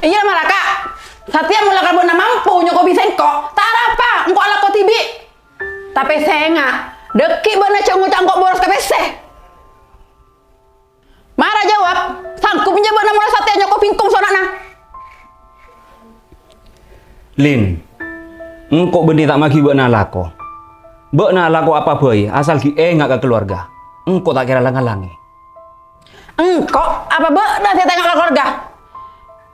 Iya malaka. Satya mula kamu na mampu nyoko bisen kok. Tarapa engko ala ko tibi. Tapi senga. Deki bana canggo-canggo boros ke PC. Mara jawab, sanggup menjawab mula Satya nyoko pingkung sonakna. Lin, engkau benih tak magi buat nalako. Buat nalako apa boy, asal nggak ke keluarga. Engkau tak kira langalangi. Engkau apa benar saya tengok ke keluarga?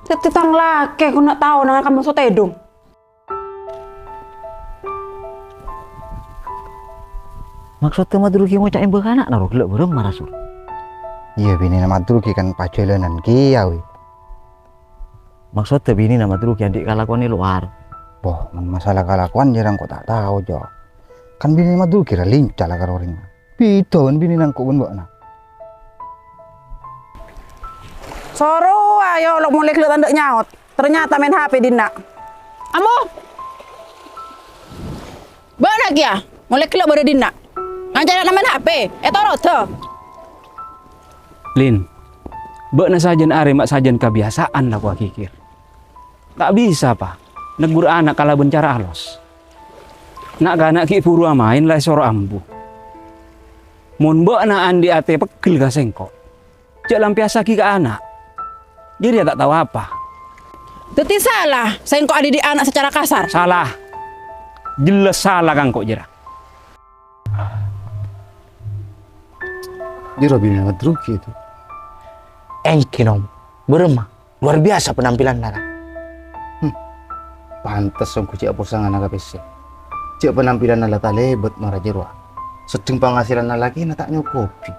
Titang laki, aku nak tahu dengan kamu so tedung. Maksudnya madruki mau cak embek anak naruh gelap bareng marah sur. Iya bini nama madruki kan pajalanan kiawi. Maksudnya bini nama madruki adik kalakuan luar. Boh, masalah kalakuan jarang kok tak tahu jo. Kan bini nama madruki lah lincah lah karo ring. Pito kan bini nangkuk pun mbak na. Soro ayo lo mulai kelihatan dek nyaut. Ternyata main HP Dinda. Amu. Benar ya? Mulai kelihatan pada Dinda. Ngajar main HP. Rodo. Lin, buat sajen are mak sajen kebiasaan lah gua kikir. Tak bisa pak, negur anak kalah bencara alos. Nak anak ki puru main lah soro ambu. Mun buat na andi ate pegel ka sengkok. Cek lampiasa ki ke anak. Jadi dia tak tahu apa. Teti salah, sengkok adik anak secara kasar. Salah. Jelas salah kang kok jera. Dia bini nama madruki itu. Engkinom, beremah, luar biasa penampilan Nara. Pantes aku cek posangan naga PC. Cek penampilan nala talebet marah jerwa. Sedeng penghasilan nala lagi na tak nyokopi.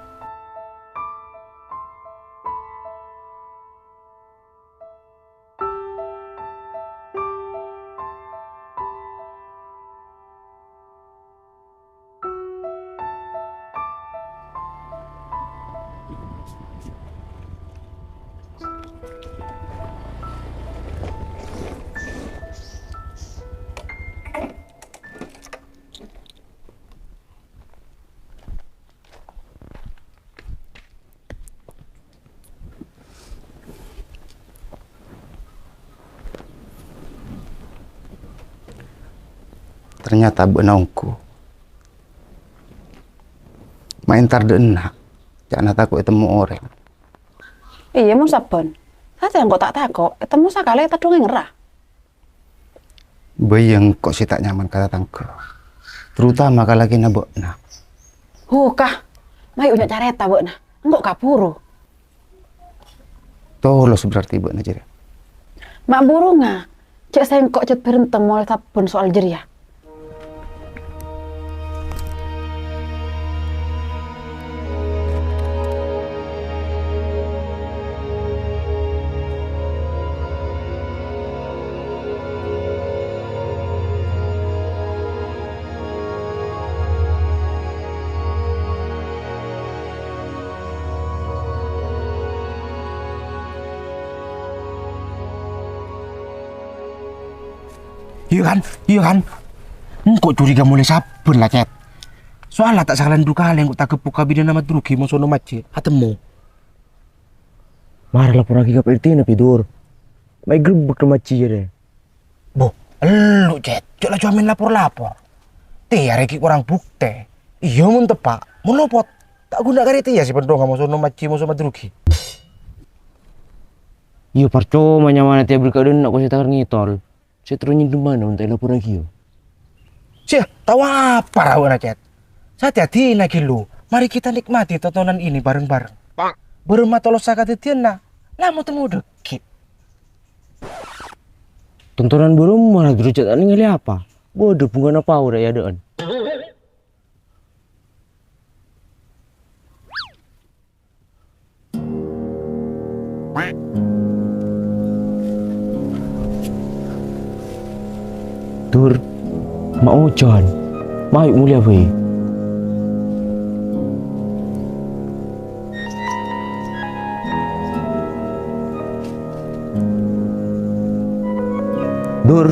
Ternyata benongku main tarde enak jangan takut ketemu orang. Iya mau saben. Saya yang kok tak takut. Ketemu sakale tak dong ngerah. Bayang kok sih tak nyaman kata tangke. Terutama kalau lagi nabok nah. Kah. Mai unya careta bok nah. Enggak kapuru. Tolos berarti buat aja. Mak buru nga. Cek saya kok cet berentem mulai saben soal jeria. Iya kan? Engkau curiga mulai saben lah cet. Soalnya tak salah duka yang tak kepuk kabin nama drugi mau sono mace. Atemu. Marah lapor lagi ke PRT na tidur. May gerbek na mace ya deh. Boh, lu cet. Coba cuamin lapor-lapor. Areki kurang bukti. Iya mun tepak. Mun lopot. Tak guna karete ya si pendong mau sono mace mau sono drugi. Iya percuma nyaman tiap berkadun nak kasih takar ngitol. Saya terunying di mana untuk lapor lagi yo. Sia, tahu apa rawan cet? Hati-hati lagi lu. Mari kita nikmati tontonan ini bareng-bareng. Beremah tolos sakat tiana. Lama temu deki. Tontonan beremah lagi cet ani ngali apa? Bodoh bunga apa udah ya dean. Dur, mau John, mau mulia we. Dur.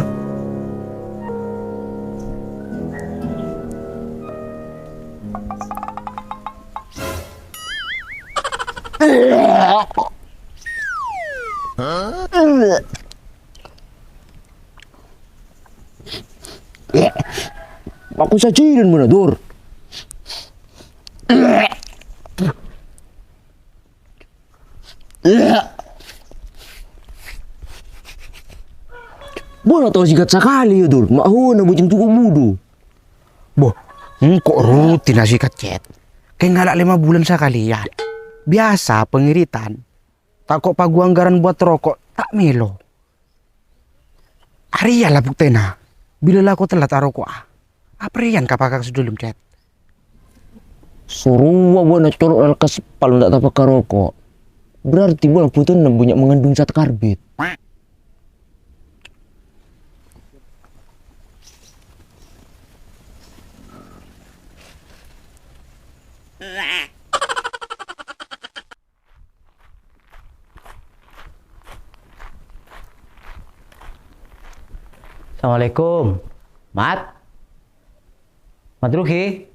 nak kusacirin mo na, Dor. Bona tahu sikat sekali ya, Dor. Mahona bocing cukup mudu. Boh, kok rutin nasi kecet? Kayak ngalak 5 bulan sekalian. Biasa pengiritan. Tak kok pagu anggaran buat rokok, tak melo. Ariya lah buktena. Bila lah aku telat rokok Aprian kapakak sedulum cet. Suruh bona colok alkas palu ndak tapak rokok. Berarti bola putih banyak mengandung zat karbit. Assalamualaikum, Mat. Ruki.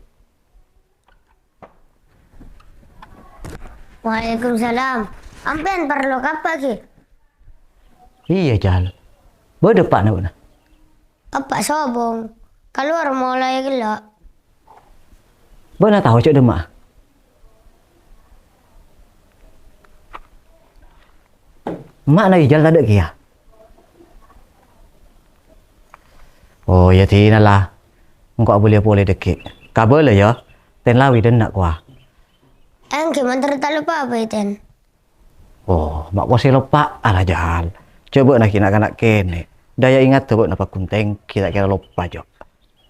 Waalaikumsalam. Ampean perlu apa ki? Iya, Jal. Berdepan nak. Apa sobong? Keluar mulai gelap. Benar tahu cak demak. Mak nak Jal tak ada kia. Oh ya tina lah. Engkau boleh dekik. Kabel lah ya. Ten lawi dan nak kuah. Engke mantar tak lupa apa iten? Oh, mak kuasi lupa ala Jal. Coba nak kanak kene. Daya ingat tu buat napa kunteng kita kira lupa jo.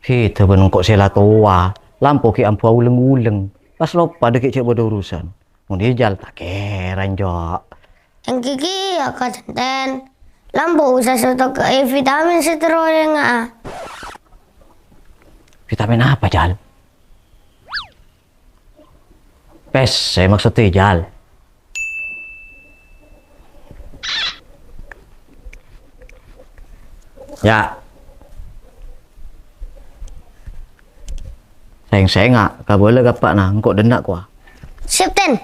Kita benungkok sela tua. Lampu ki ampu uleng-uleng. Pas lupa dekik cek bodoh urusan. Mundi Jal tak keran jo. Engke ki akan ten. Lampu usah stok vitamin seterusnya nggak? Vitamin apa, Jal? Pes, saya maksudnya, Jal. Ya. Sayang nggak, kau boleh kapak nah, engkau dendak kuah. Sip ten.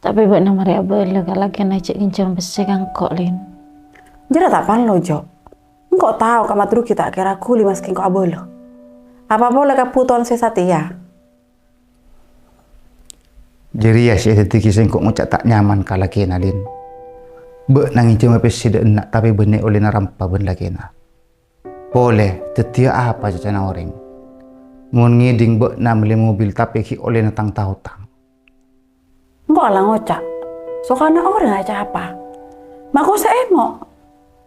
Tapi buat nama dia boleh kalau kena cek kincang besi kan kok Lin. Jera tak pan lo Jo. Engkau tahu kamu terus kita kira kuli mas kengko abolo. Apa boleh keputuan sesatia? Jadi ya sih detik kisah kok ngucap tak nyaman kala kena Lin. Bek nangin cuma pesida enak tapi benek oleh narampa ben lagi na. Boleh, tetia apa cacana orang. Mun ngiding bek na beli mobil tapi ki oleh natang tahu tang. Engkau lah ngocak. So karena orang aja apa? Mako saya emo.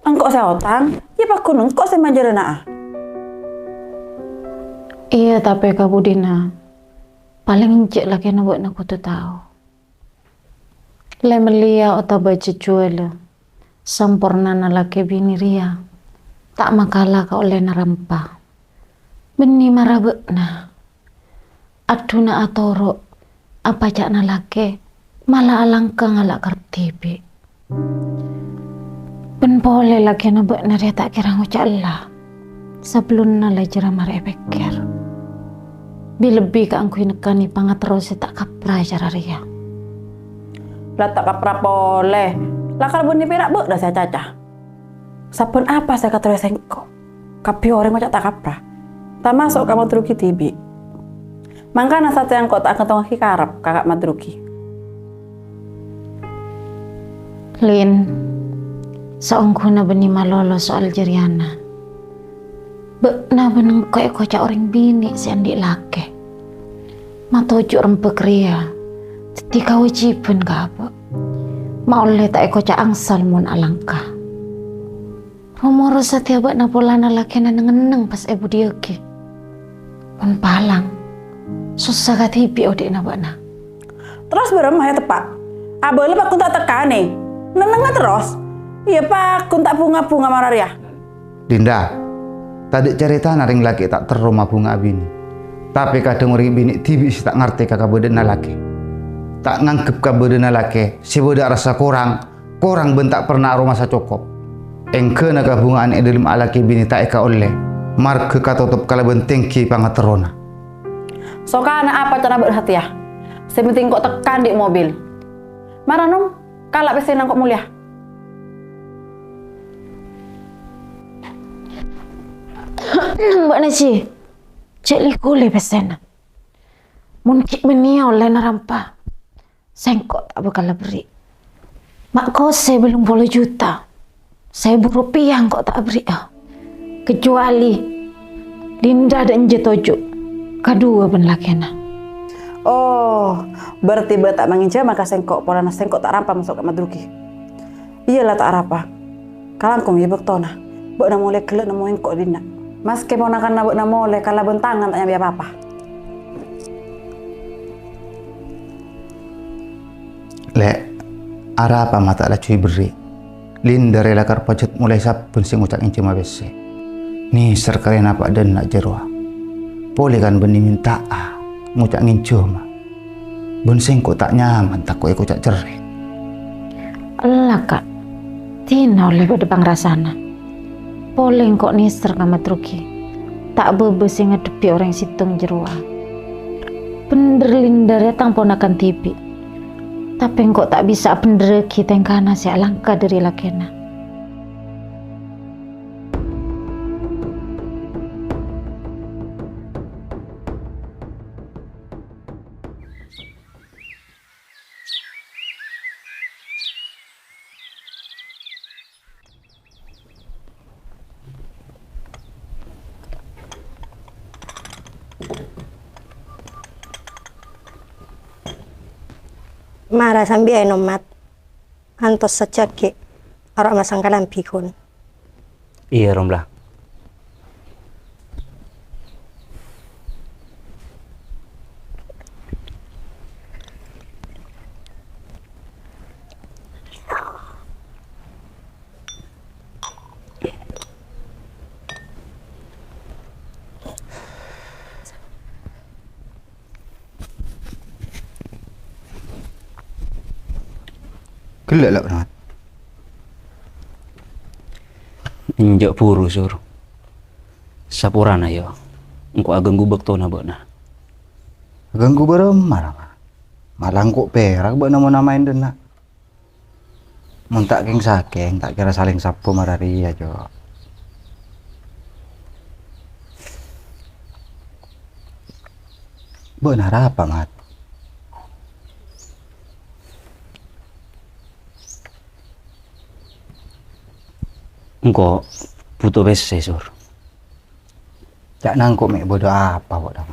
Engkau saya otang. Ya pak kunung. Engkau saya manjarana. Iya tapi Kak Budina paling cek lagi nak buat aku tu tahu. Le melia atau baca jual sempurna na laki bini ria. Tak makalah kau oleh narampa. Beni marabekna. Aduna atoro apa cak na laki. Malah alangkah ngalak kertibi. Ben boleh lagi nabek dia tak kira ngucap lah. Sebelum nala jera mare pikir. Lebih ke angku nekani pangat terus tak kapra cara ria. Lah tak kapra boleh. Lah kalau beni perak bek dah saya cacah. Sapun apa saya kata sengko. Kapi orang macam tak kapra. Tak masuk kamu teruki tibi. Mangkana satu yang kau tak akan tongki karap kakak madruki. Lin, seongku na beni malolo soal jeriana. Bek na beneng koe kocak orang bini si andi lake. Matojuk rempek ria. Teti kau wajibun ka apa? Ma oleh tak kocak angsal mun alangkah. Rumoro satia bek na polana lake na nengeneng pas ibu dioke. Pun palang. Susah katipi odik na bek na. Terus beremah ya tepak. Abole pak kun tak tekane. Neneng terus. Iya pak kun tak bunga-bunga mararia. Dinda, tadi cerita naring laki tak terima bunga bini. Tapi kadang orang bini tibi si tak ngerti kakak bedena laki. Tak ngangkep kakak bedena laki. Si bodak rasa kurang bentak pernah rumah sa cukup. Engke naga bungaan edelim alaki bini tak eka oleh. Marke katutup kala bentengki pangaterona. So kana apa cara berhati ya? Sepenting kok tekan di mobil. Marah nong, kalak pesenang kok mulia. Mbak Nasi, cek likule pesen. Mungkin menia oleh narampa. Sengkok tak bakal beri. Mak kose belum 10 juta. Saya rupiah kok tak beri. Kecuali Dinda dan Jetojo. Kedua ben lakena. Oh, berarti tak mengincar maka sengkok polana sengkok tak rampa masuk ke madruki. Iyalah tak rapa. Kalangkong ya bektona. Bok na mulai kelak na kok Dinda. Mas keponakan na bok na mulai kala bentangan tanya biar apa. Lek, ara apa mata lah cuy beri. Linda rela karpacet mulai sabun sing ucak inci mabese. Nih serkalian apa dan nak jerwa. Boleh kan benih minta ngucak ngincu mah. Ben sing kok tak nyaman tak kok cak cerai. Allah kak, tina oleh berdebang rasana. Poleng kok niser kamat rugi. Tak bebes yang ngadepi orang situng jerua. Bener Linda datang ponakan tibi. Tapi kok tak bisa bener kita yang kana si alangka dari lakena. Mara sambi ay nomat. Antos sa caki. Aro masangkalan pikon. Iya Romlah. Gelak lah banget. Injak puru sur. Sapurana yo. Engko ageng gubek to na bokna. Ganggu beremar mah. Malang kok perak buat nama-namain dena. Mun tak keng sakeng tak kira saling sapu marari aja. Benar apa mat? Engko butuh bese sur. Cak nangkuk mek bodoh apa kok dah.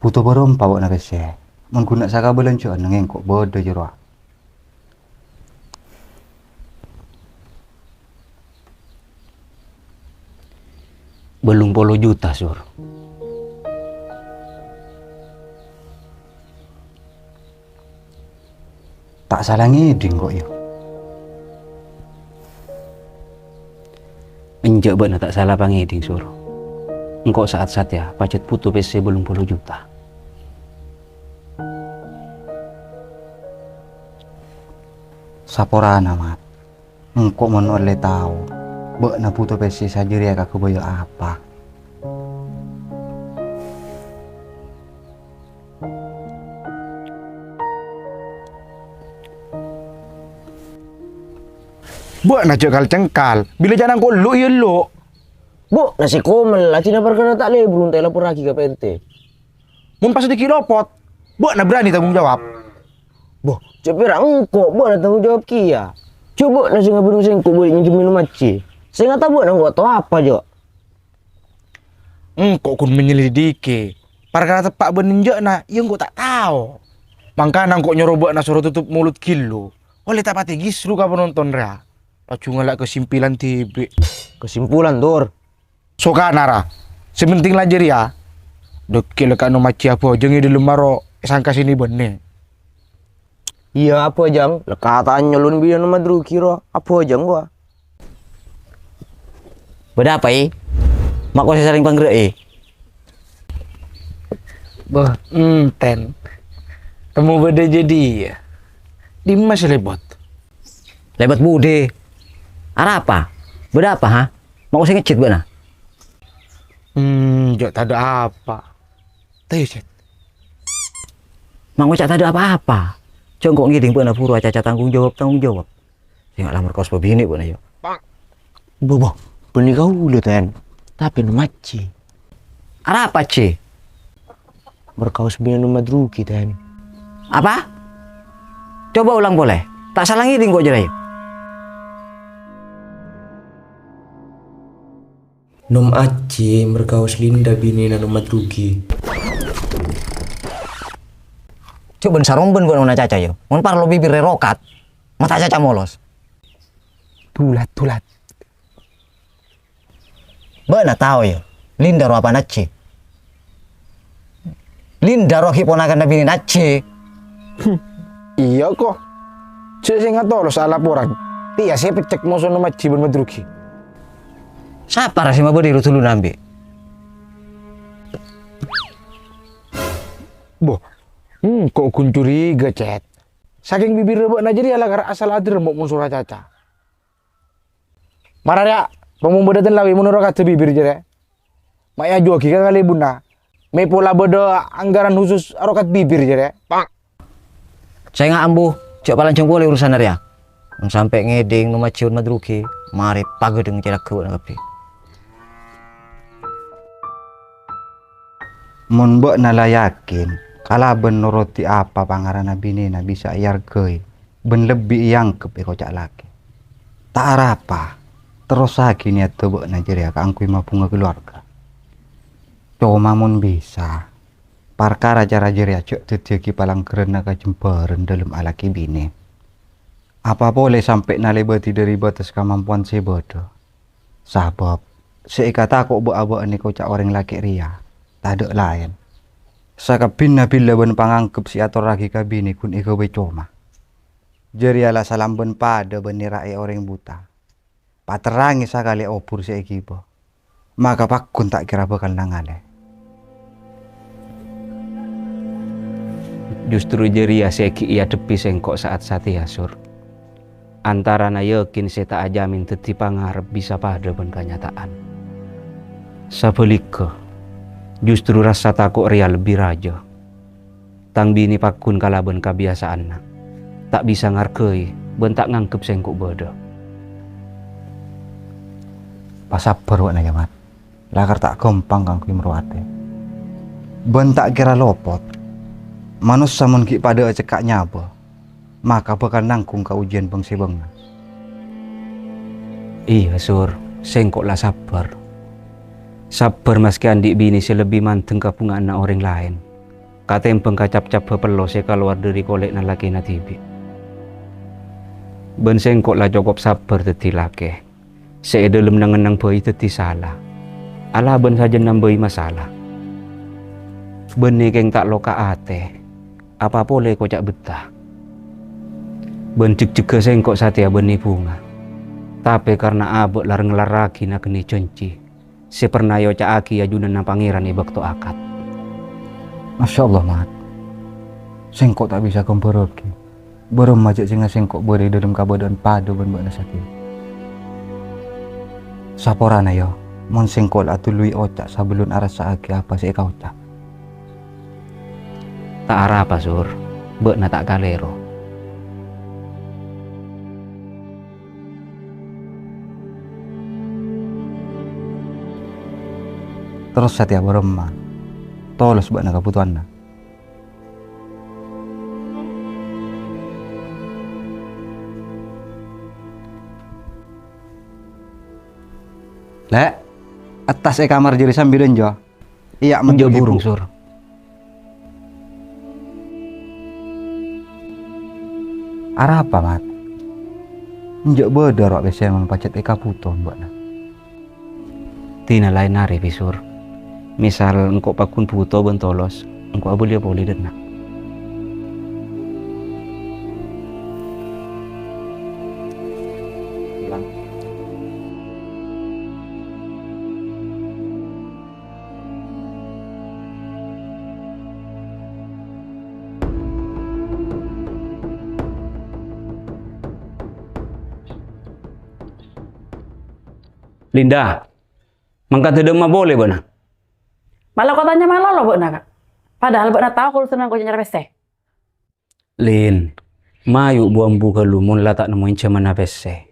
Butuh berempa kok na bese. Mun guna saka belencu nengeng kok bodoh jero. Belum 10 juta sur. Tak salah ngiding kok yo. Enjak bener tak salah pangeding sur. Engko saat-saat ya pacet putu PC belum 10 juta. Saporana mat. Engko mon oleh tahu. Bek na puto pesi sajiri ya kakak boyo apa. Buat na cekal cengkal. Bila jangan kau lu ya lu. Bu, nasi komel lah tidak perkara tak lebron tak lapor lagi ke PRT. Mun pas sedikit lopot. Buat na berani tanggung jawab. Bu, cepera engkau buat na tanggung jawab kia. Coba nasi ngabung sengkok boleh nyinjem minum maci. Saya nggak tahu buat nggak tahu apa jo. Engkau kun menyelidiki. Perkara tepak beninjak na, yang kau tak tahu. Makanya engkau nyuruh buat na suruh tutup mulut kilo. Oleh tak pati gisru kau penonton rea. Pacu ngelak kesimpilan tibi. Kesimpulan Dor. Soka nara. Sementing lanjir ya. Dekil ka no maci apa jengi di lemaro sangka sini benne. Iya apa jang? Lekatan nyolun biar nama dulu kira apa jang gua. Beda apa Mak kau sering panggil Bah, ten. Kamu beda jadi ya. Di mas lebot. Lebat bude. Ara apa? Beda apa ha? Mau saya ngecit benar. Jok tak ada apa. Tahu Cet. Mang Ocak tak ada apa-apa. Cok kok ngiding pun puru aca tanggung jawab. Tengok lamar kos pebini pun ayo. Bobo, beni kau ulu ten. Tapi nu maci. Ada apa, Ce? Berkaus bini nu madruki ten. Apa? Coba ulang boleh? Tak salah ngiding kok jerai. Nom aci berkaus Linda bini na nu madruki. Coba saromben buat nona caca yo. Mon parlo bibir rokat. Mata caca molos. Tulat. Bana tahu yo. Linda ro apa naci? Linda ro hiponakan bini naci. Iya kok. Cek sing ngatolos laporan. Tia saya pecek moso nu maci ben madruki. Siapa rasi mah bodi rutulu nambi? Boh. Kok kun curiga, Cet. Saking bibir rebek na jadi ala asal adir mau munsura caca. Marah ya, pemumbedaten lawi menurut kata bibir jere. Maya jua kika kali bunda. Me pola beda anggaran khusus arokat bibir jere. Saya nggak ambuh, coba lancung boleh urusan ya. Sampai ngeding nu maciun madruki, mari pagedeng cedak ke ngapi. Mun mbok nala yakin kalaben nuruti apa pangarana binina bisa iargeuy ben lebih yang ke kocak laki. Tak arapa terus lagi niat tebek najeria ka angkui mapunga keluarga. Cuma mun bisa perkara cara jeria cek tetiaki palang kerena ka jemperen dalam alaki bini. Apa boleh sampai nalebati dari batas kemampuan sebodo. Sabab seikata kok buat ni kocak orang laki ria. Tak ada lain. Sakapinna bila ben pangangkep si ator lagi kabini kun iko becoma. Jeriala salam ben pada ben nirai orang buta. Paterangi sakali opur si ekipo. Maka pakun tak kira bakal nangale. Justru jeria seki ia tepi sengkok saat sati asur. Antara na yakin saya tak ajamin teti pangarep bisa pada ben kenyataan. Sabeliko. Justru rasa takut ria lebih raja. Tang bini pakun kalaben kebiasaan na. Tak bisa ngarkei, bentak ngangkep sengkok bodoh. Pasaper wak na jamat. Lakar tak gampang kang kui meruate. Bentak kira lopot. Manus samun ki pada cekak nyaba. Maka bakal nangkung ka ujian bangsi bangna. Iya sur, sengkok lah sabar. Sabar meski andik bini selebih manteng kapungan na orang lain. Katempeng kacap-cap pepelo se keluar dari kolek na laki na tibi. Ben sengkok lah cukup sabar teti laki. Se dalam nangenang bayi teti salah. Alah ben saja nambahi masalah. Ben keng tak loka ate. Apa boleh kocak betah. Ben cek-cek sengkok satia beni bunga. Tapi karena abek lareng laraki na keni cenci. Si pernah yo caaki ajunan na pangeran ibak to akad. Masya Allah mat. Sengkok tak bisa kemperoki. Baru majak singa sengkok beri dalam kabadan padu ben bak nasaki. Saporana yo. Mon sengkok atu lui ocak sebelum aras saaki apa sih kau cak. Tak arah apa sur. Bek na tak galero. Terus setiap beremah tolos buat kebutuhan na. Lek atas kamar juri sambil jo. Iya Menjauh burung sur. Arah apa mat? Njok bedorok biasanya mempacet puton buat na. Tina lain nari pisur. Misal engkau pakun puto bentolos, engkau boleh denak. Linda, mangkat hedeng mah boleh bana. Malah kau tanya malah lo Bok Kak. Padahal Bok tahu kalau senang kau nyari PC. Lin, mayu buang buka lu mun lah tak nemuin cuman PC.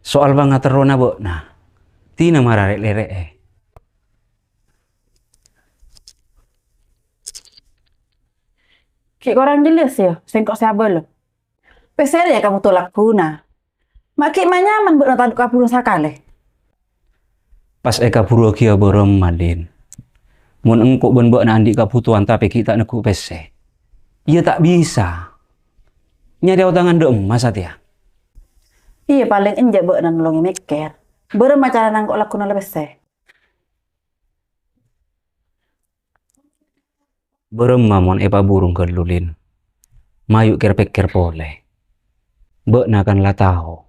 Soal banget terona Bok nah. Tina marah lere. Kayak orang jelas ya, sengkok siapa lo. PC ya kamu tolak guna. Makin nyaman Bok nonton kapur sakale. Pas eka pura kia borong malin. Mun engkau Bok na andi kaputuan tapi kita neku PC. Iya tak bisa. Nyari tangan dong masa dia. Iya paling enjak Bok nolongi mikir. Berem acara nangkok laku nala PC. Berem mamon epa burung ke lulin. Mayu kir-pikir pole. Bok na kan lah tahu.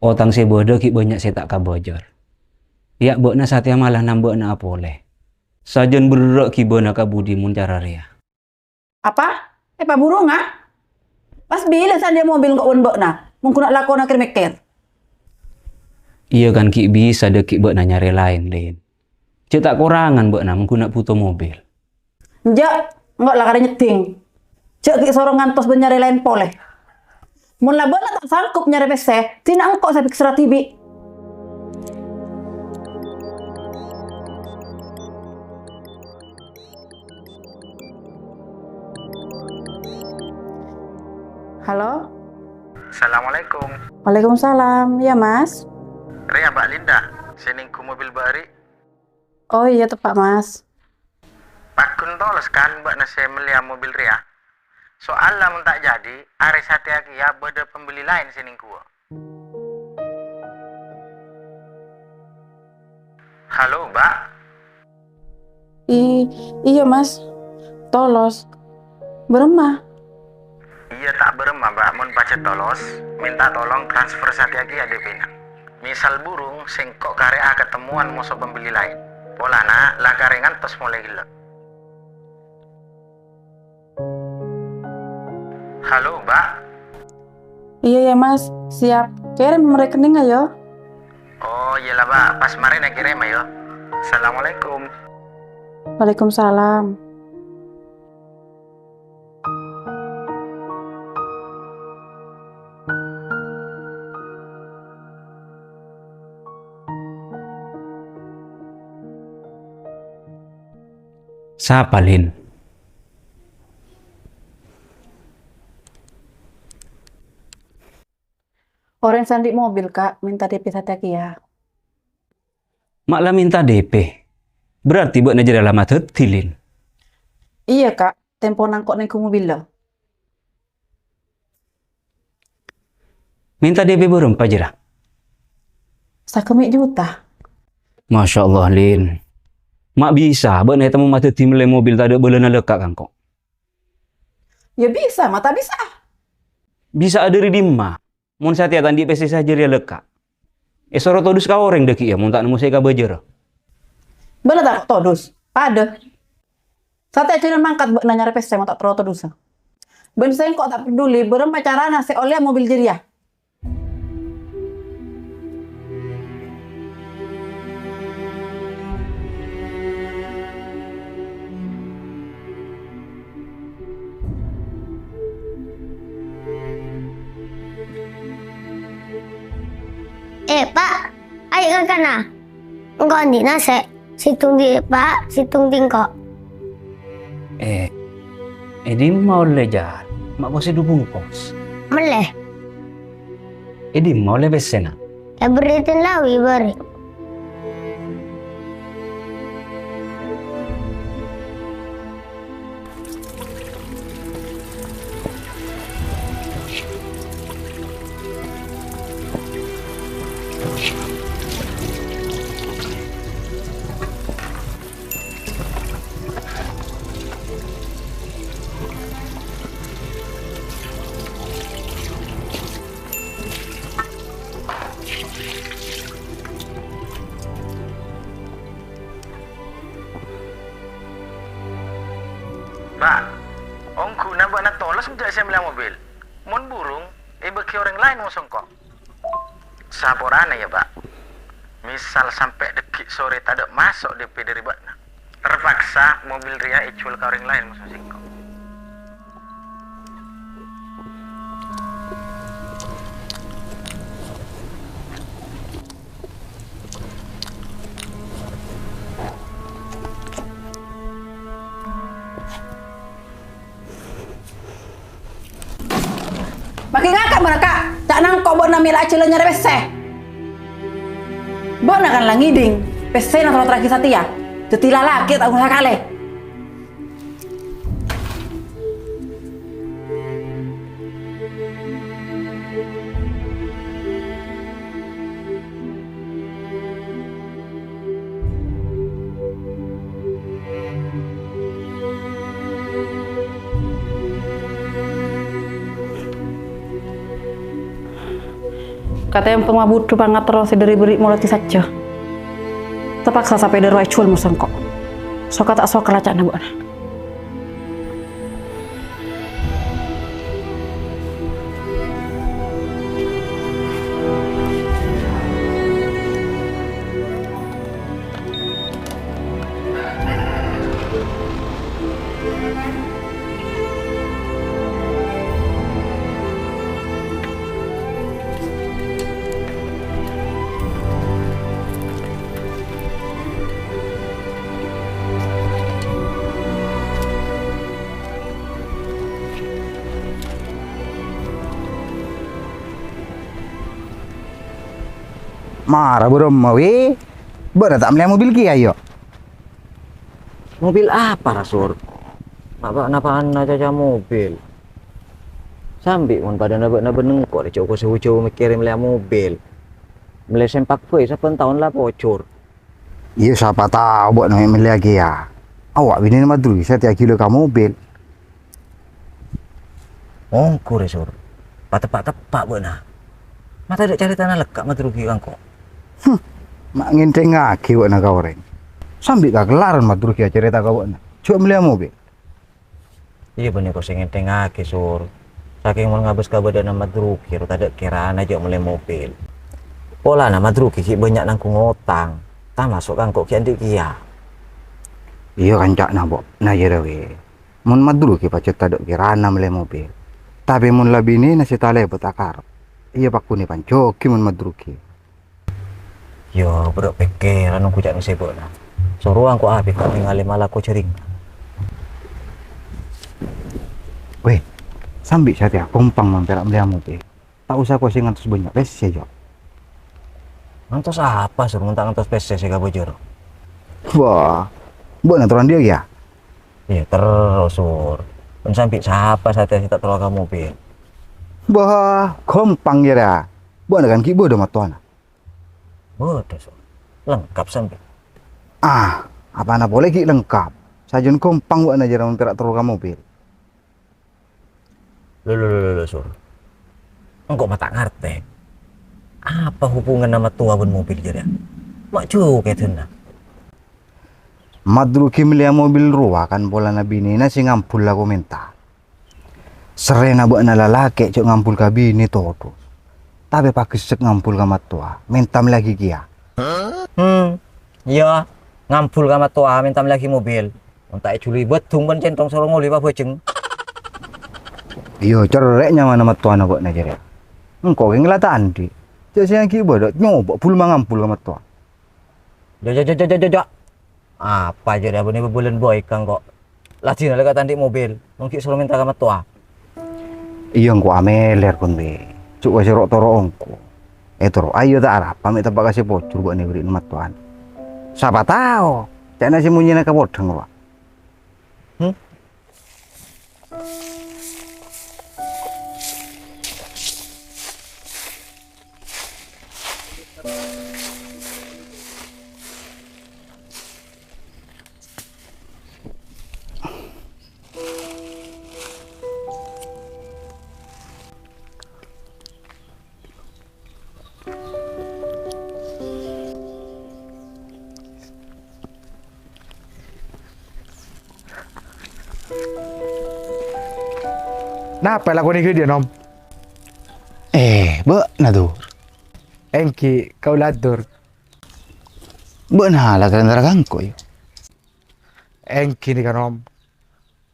Otang si bodoh ki banyak si tak kabojor. Ya Bok na satya malah nambok na apole. Sajen bergerak ki bona kabudi mun cara ria. Apa? Pak burung ah? Pas bila saja mobil kok Bok na. Mungkin nak laku nak mikir. Iya kan ki bisa deki Bok na nyari lain Lin. Cek tak kurangan Bok na mungkin nak puto mobil. Jak, enggak lah kada nyeting. Cek ki sorong ngantos nyari lain pole. Mun lah Bok na tak sanggup nyari PC, tina engkau sampai keserat tibi. Halo? Assalamualaikum. Waalaikumsalam. Ya Mas? Ria Mbak Linda, seningku mobil bari. Oh iya tepat Mas. Pakun tolos kan Mbak nasi melia mobil Ria. Soal lah tak jadi, hari satya kia beda pembeli lain seningku. Halo Mbak. Iya Mas. Tolos. Beremah. Iya tak beremah Mbak, mun pacet tolos, minta tolong transfer satya kia DP-na. Misal burung, sengkok karya ketemuan musuh pembeli lain. Polana, lah karengan tos mulai gila. Halo Mbak. Iya ya Mas, siap. Kirim rekening ayo. Oh iyalah Mbak, pas kemarin yang kirim ayo. Assalamualaikum. Waalaikumsalam. Siapa Lin? Orang sandi mobil Kak, minta DP satya kia. Mak lah minta DP. Berarti Bok na jadi alamat heti Lin. Iya Kak, tempo nangkok neng mobil lo. Minta DP berapa jera? 1 juta. Masya Allah Lin. Mak bisa, Bok na temu mata tim le mobil tak ada boleh lekak kan kok. Ya bisa, mata bisa. Bisa ada di mak. Mun satya tandi PC saja dia lekak. Esoro todus ka orang deki ya, mun tak nemu saya ka bejer. Bener tak todus? Ada. Satya cina mangkat nanya repes saya mau tak terlalu todus. Ben saya kok tak peduli, berem pacaran nasi oleh mobil jeria. Pak, ayo ke kana. Engkau andi nase. Situng di Pak, situng tingkok. Di mau lejar. Mak kau sedu bungkos. Meleh, Di mau le besena. ya beritin lawi beri. Mbak, ongku nambah na tolos menjak saya melia mobil. Mun burung, bagi orang lain mau songkok. Saporana ya Pak. Misal sampai dekik sore tak ada masuk DP dari Mbak. terpaksa mobil Ria icul ke orang lain maksud singko. Makin ngakak mereka. Tak nangkok buat namil acil nyari pese. Buat nak kan langiding. Pese nak terus terakhir Satya. Tetila laki tak usah kali. Katanya pemah butuh banget terus dari beri mulai saja. Terpaksa sampai dari wajul musengkok. Soka tak sok kelacak nak buat. Marah burung mawi. Berat tak melihat mobil kia ayo. Mobil apa Rasur? Napaan aja mobil. Sambil mun pada nabak nengkok dia cok sewu mikirin melihat mobil. Melihat sempak fei saben tahun lah bocor. Iya siapa tahu buat namanya melihat kia. Awak bini nama dulu saya tiap kilo ke mobil. Ongko Rasur. Tepak benar. Mata dek cari tanah lekak mati rugi kangko. Mak nginteng ngaki buat nak orang. Sambil kak kelaran mat rugi cerita kau buat nak. Coba melihat mobil. Iya bener kok sing ngentengake Sur. Saking mau ngabes ka badan nama druki ro tadek kiraan aja mulai mobil. Pola nama druki ki banyak nangkung ngotang. Tak masuk kangko ki andik kia. Iya kan cak nak bok. Nah ya dewe. Mun mat druki pacet tadek kiraan melihat mobil. Tapi mun lebih ini nasi tale betakar. Iya pak kuni pancoki mun mat druki. Yo bro pikiran nunggu jak sibuk nah. Suruh angko api kami ngalih malah ko cering. Weh, sambil saya kompang mampir melihat mobil. Tak usah kau singan terus banyak bes saja. Ngantos apa Sur ngantos PC sih bojor. Wah, buat naturan dia ya? Iya terus Sur. Pun sampai siapa saatnya kita terlalu ke mobil. Bah, kompang ya dah. Buat kan kibo dah matuan. Bodoh Sur. Lengkap sampai. Ah, apa nak boleh ki lengkap. Sajen kompang buat aja ramen perak terlalu ke mobil. Loh Sur. Engkau mata ngerti. Apa hubungan nama tua pun mobil jadi? Mak juga itu nah. Madruki melihat mobil ruah kan bola nabi ini nasi ngampul lah komentar. Serena buat nalalake cok ngampul kabini todo. Tapi pakai sek ngampul kamat tua. Mentam lagi kia. Iya. Ngampul kamat tua mentam lagi mobil. Untuk culi betung kan centong sorong ngoli apa boceng. Iyo cereknya mana mat tua nak buat najar ya. Engkau yang ngelatan di. Jadi yang kibo dok nyoba pulma ngampul kamat tua. Jok. Apa aja dah benih bulan boy kang kok. Lagi nak lekat di mobil. Mungkin suruh minta kamat tua. Iya engkau ameler pun be. Cuk kasih rok toro engkau. Toro ayo tak arah pamit tak kasih bocor buat nih beri mat tuan. Siapa tahu. Cak nasi munyi nak kabodeng pak. Nah, apa lakukan ini dia nom? Nah tu. Engki kau latur. Nah lah kalian terangko yo. Engki nih kan om.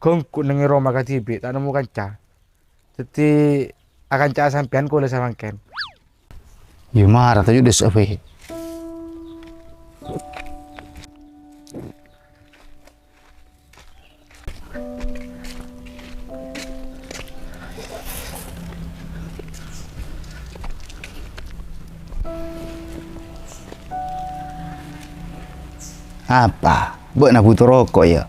Kongku nengi Roma ka tibi tak nemu kanca. Jadi akan cak sampean ko le samangken. Ya marah tadi udah sampai. Apa? Buat nak butuh rokok ya?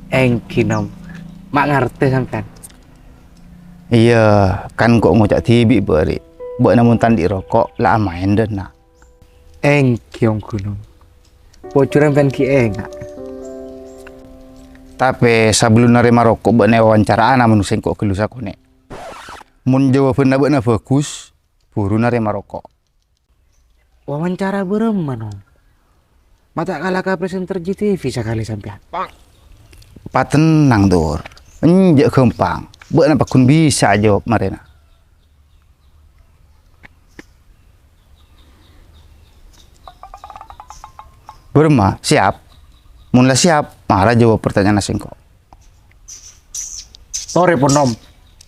Engki nom. Mak ngerti sampean. Iya, kan kok ngocak tibi beri. Buat namun tandi rokok lah main dan nak. Engki om kuno. Bocoran pen ki enggak. Tapi sebelum nerima rokok buat wawancara anak manusia kok kelus aku nek. Mun jawaban buat bagus, buru nerima rokok. Wawancara bereman om. Mata kalah ka presenter GTV sekali sampean. Pak tenang Dur. Enjak gampang. Buat apa kun bisa jawab marina. Burma, siap? Mula siap, marah jawab pertanyaan asingko. Sore pun nom.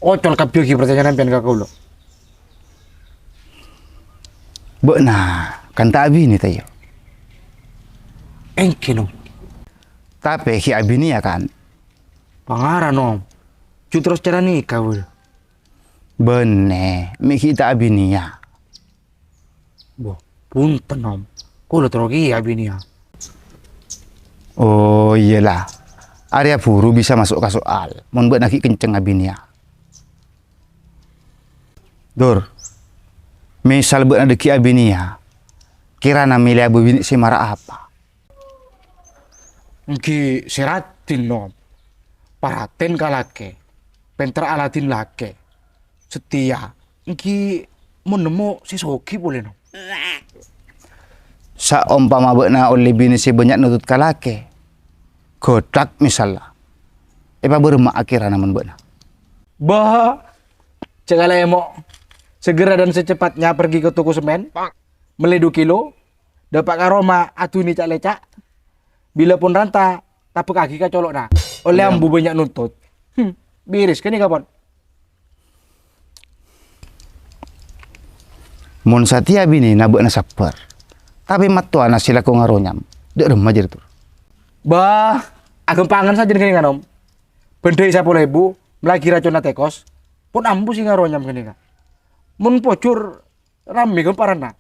Ocol kapio ki pertanyaan sampean ka kulo. Nah, kan tak abini tayo. Engki nom. Tapi ki abini ya kan. Pangaran om. Terus cara nikah bul. Bene, mi kita abini ya. Boh, punten om. Kulo terogi abini ya. Oh iyalah. Area buru bisa masuk ke soal. Mun buat naki kenceng abini ya. Dur. Misal buat ada ki abini ya. Kira na milih abu bini si marah apa? Engki seratin nom. Paraten kalake. Penter alatin lake. Setia. Engki menemu si Soki boleh nom. Saumpama beuna oleh bini si banyak nutut kalake. Godak misalnya. Epa bermak akhirnya namun beuna. Bah. Cekala emo. Segera dan secepatnya pergi ke toko semen. Beli 2 kilo. Dapat karoma atuni cak lecak. Bila pun ranta. Tapi kaki ka colok na. Oleh ambu banyak nuntut. Biris kan ini kapan? Mun satia bini nabuk na saper. Tapi matua na sila ko ngaronyam. Dek remaja itu. Bah, agak pangan saja gini kan om. Bendai 10.000, melagi racun na tekos. Pun ambu sih ngaronyam gini kan. Mun pocur rame kan parana.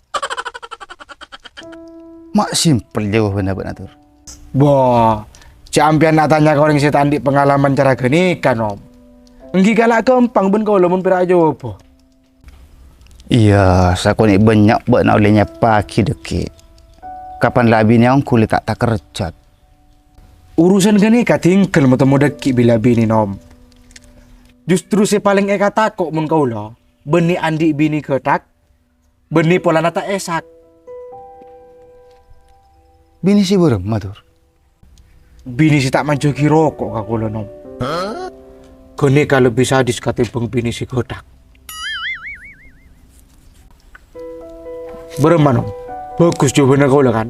Mak simpel jawaban abang atur. Bah, campian nak tanya ke orang si tandi pengalaman cara gini kan om. Enggi galak gampang ben kau lamun pira jawab. Iya, sakoni banyak buat nak olehnya pagi deki. Kapan lah bini ang kulit tak kerjat. Urusan gini katingkel mata deki bila bini nom. Justru si paling eka takut mun kau lo. Beni andi bini ketak. Beni pola nata esak. Bini si burem matur. Bini si tak manjogi rokok ka kula nom. Gini kalau bisa sadis ketimbang bini si kotak. Bereman om. Bagus jawabannya kau lah kan.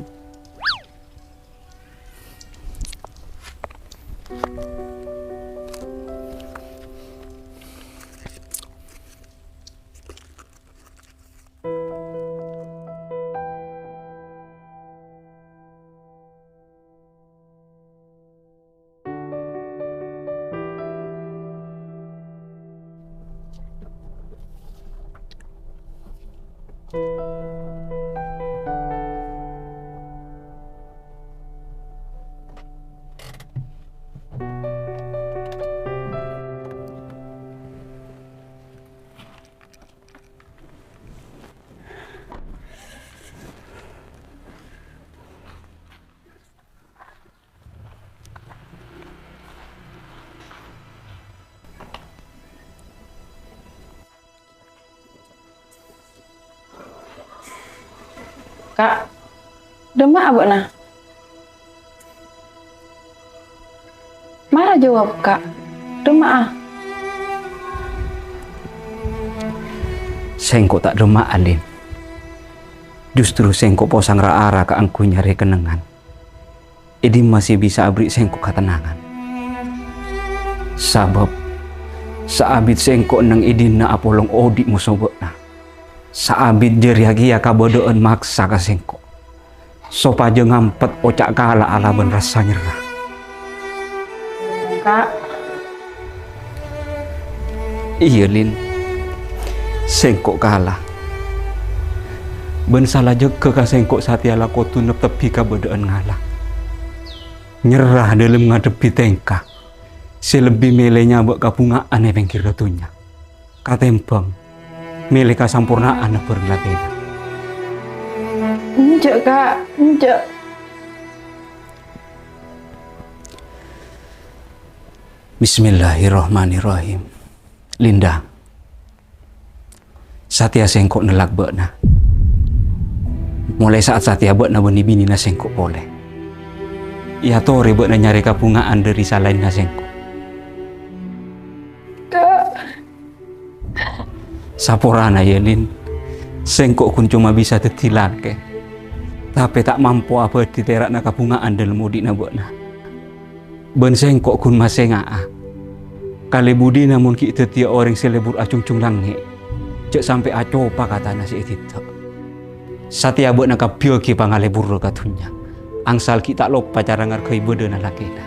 Kak, demak abuk nah. Marah jawab kak. Demak ah. Sengko tak demak Alin. Justru sengko posang ra-ara ka angku nyari kenangan. Idin masih bisa abri sengkok ketenangan. Sabab saabit sengkok nang idin na apolong odi musobokna. Saabit jeriagi ya kabodoan maksa ka sengkok. Sopaja ngampet ocak kala ala ben rasa nyerah. Kak, Iya Lin, sengkok kalah. Ben salah jeka ka sengkok satiala kotu nep tepi kabodoan ngalah. Nyerah dalam ngadepi tengkah. Selebih melenya buat kabungaan yang pengkir datunya. Katempeng, mele kasampurnaan na berlatena. enjak Kak, enjak. Bismillahirrahmanirrahim. Linda, Satya sengkok nelak bekna. Mulai saat Satya bekna bini na sengkok boleh. Ia tore bekna nyari kabungaan dari salain na sengkok. Saporana Yelin, sengkok kun cuma bisa tetilake. Tapi tak mampu apa diterak na kabungaan dalam mudik na bekna. Ben sengkok kun masengaa. Kali budi namun kita tiap orang selebur acung-cung langi. Cek sampai acopa kata nasi itu. Satya bekna kapio ki pangalebur katunya. Angsal kita lupa cara ngarkai bede na lakena.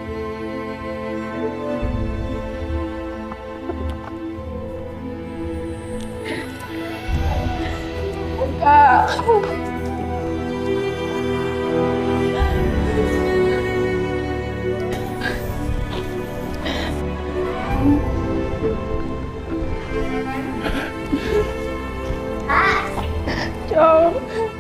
Jauh.